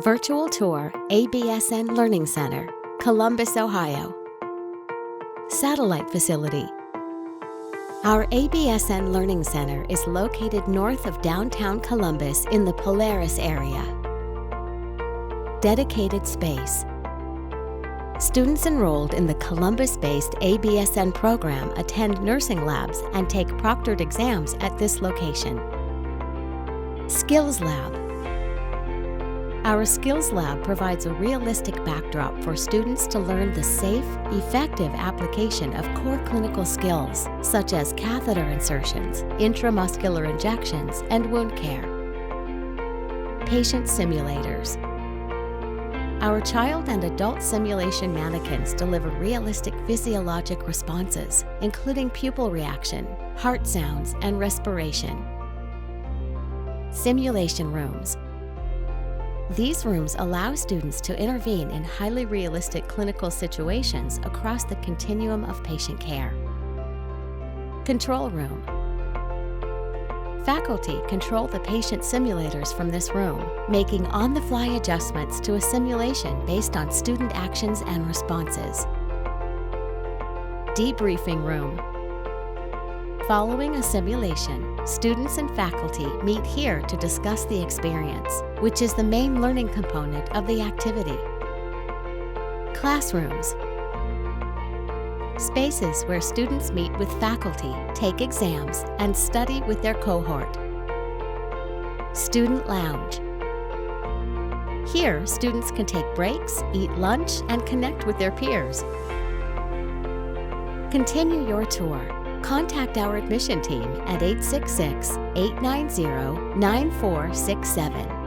Virtual Tour ABSN Learning Center, Columbus, Ohio. Satellite Facility. Our ABSN Learning Center is located north of downtown Columbus in the Polaris area. Dedicated space. Students enrolled in the Columbus-based ABSN program attend nursing labs and take proctored exams at this location. Skills Lab. Our Skills Lab provides a realistic backdrop for students to learn the safe, effective application of core clinical skills, such as catheter insertions, intramuscular injections, and wound care. Patient simulators. Our child and adult simulation mannequins deliver realistic physiologic responses, including pupil reaction, heart sounds, and respiration. Simulation rooms. These rooms allow students to intervene in highly realistic clinical situations across the continuum of patient care. Control room. Faculty control the patient simulators from this room, making on-the-fly adjustments to a simulation based on student actions and responses. Debriefing room. Following a simulation, students and faculty meet here to discuss the experience, which is the main learning component of the activity. Classrooms. Spaces where students meet with faculty, take exams, and study with their cohort. Student lounge. Here, students can take breaks, eat lunch, and connect with their peers. Continue your tour. Contact our admission team at 866-890-9467.